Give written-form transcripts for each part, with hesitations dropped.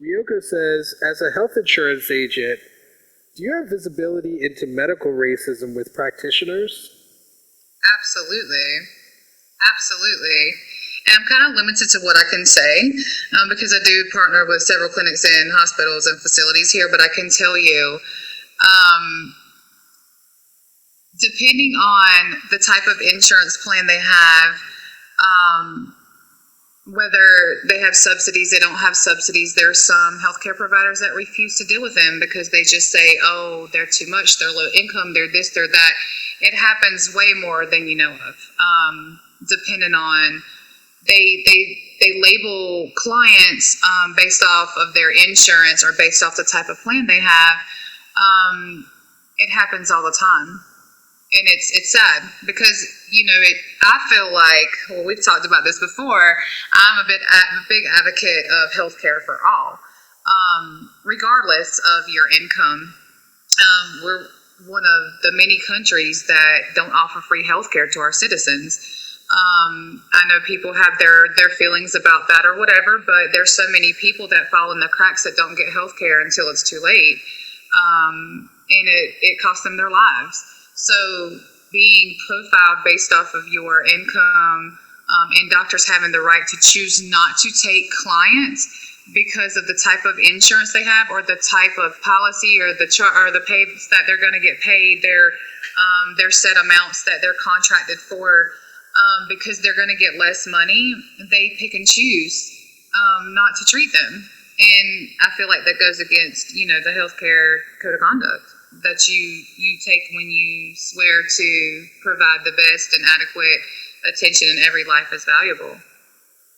Ryoko says, as a health insurance agent, do you have visibility into medical racism with practitioners? Absolutely. Absolutely. And I'm kind of limited to what I can say because I do partner with several clinics and hospitals and facilities here, but I can tell you, depending on the type of insurance plan they have, whether they have subsidies, they don't have subsidies. There are some healthcare providers that refuse to deal with them because they just say, oh, they're too much, they're low income, they're this, they're that. It happens way more than you know of, depending on, they label clients based off of their insurance or based off the type of plan they have. It happens all the time. And it's sad because, I feel like, well, we've talked about this before, I'm a big advocate of healthcare for all, regardless of your income. We're one of the many countries that don't offer free healthcare to our citizens. I know people have their feelings about that or whatever, but there's so many people that fall in the cracks that don't get healthcare until it's too late. And it costs them their lives. So being profiled based off of your income, and doctors having the right to choose not to take clients because of the type of insurance they have or the type of policy or the pay that they're going to get paid, their set amounts that they're contracted for, because they're going to get less money, they pick and choose not to treat them. And I feel like that goes against, the healthcare code of conduct that you take when you swear to provide the best and adequate attention and every life is valuable.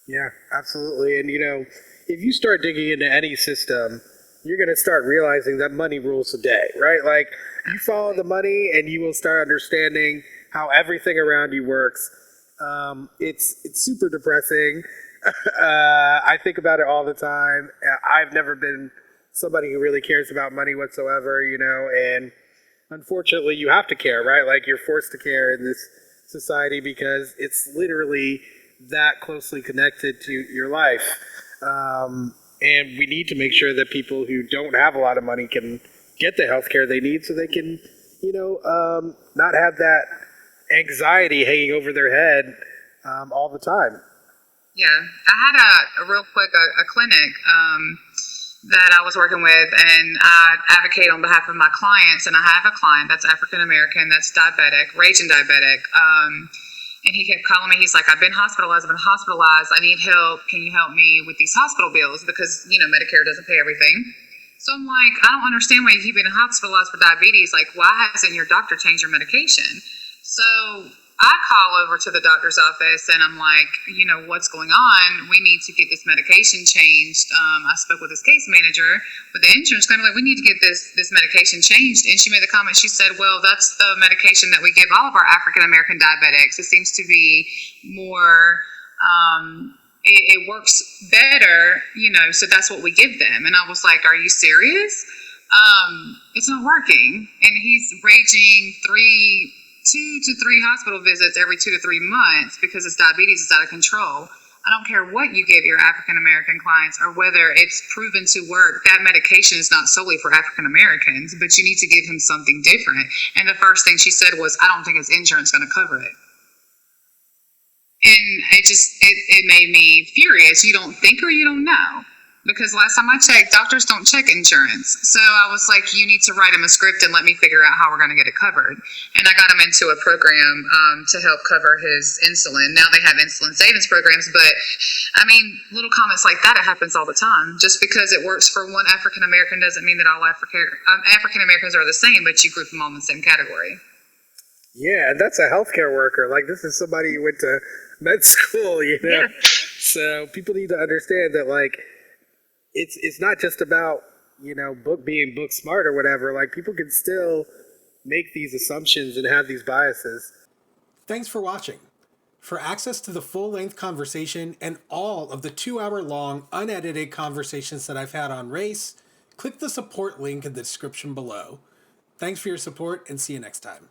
Yeah, absolutely. And, if you start digging into any system, you're going to start realizing that money rules the day, right? Like, you follow the money and you will start understanding how everything around you works. It's super depressing. I think about it all the time. I've never been somebody who really cares about money whatsoever, and unfortunately you have to care, right? Like, you're forced to care in this society because it's literally that closely connected to your life. And we need to make sure that people who don't have a lot of money can get the health care they need so they can, not have that anxiety hanging over their head all the time. Yeah, I had a real quick clinic that I was working with, and I advocate on behalf of my clients. And I have a client that's African American, that's diabetic, raging diabetic. And he kept calling me. He's like, I've been hospitalized. I need help. Can you help me with these hospital bills? Because, Medicare doesn't pay everything. So I'm like, I don't understand why you keep getting hospitalized for diabetes. Like, why hasn't your doctor changed your medication? So I call over to the doctor's office and I'm like, what's going on? We need to get this medication changed. I spoke with his case manager with the insurance company. Like, we need to get this medication changed. And she made the comment, she said, well, that's the medication that we give all of our African-American diabetics. It seems to be more, it works better, so that's what we give them. And I was like, are you serious? It's not working. And he's raging 2 to 3 hospital visits every 2 to 3 months because his diabetes is out of control. I don't care what you give your African American clients or whether it's proven to work. That medication is not solely for African Americans, but you need to give him something different. And the first thing she said was, I don't think his insurance is going to cover it. And it made me furious. You don't think or you don't know. Because last time I checked, doctors don't check insurance. So I was like, you need to write him a script and let me figure out how we're going to get it covered. And I got him into a program to help cover his insulin. Now they have insulin savings programs, but little comments like that, it happens all the time. Just because it works for one African American doesn't mean that all African Americans are the same, but you group them all in the same category. Yeah, and that's a healthcare worker. Like, this is somebody who went to med school, Yeah. So people need to understand that, like, it's not just about, being book smart or whatever. Like, people can still make these assumptions and have these biases. Thanks for watching. For access to the full-length conversation and all of the 2-hour-long unedited conversations that I've had on race, click the support link in the description below. Thanks for your support and see you next time.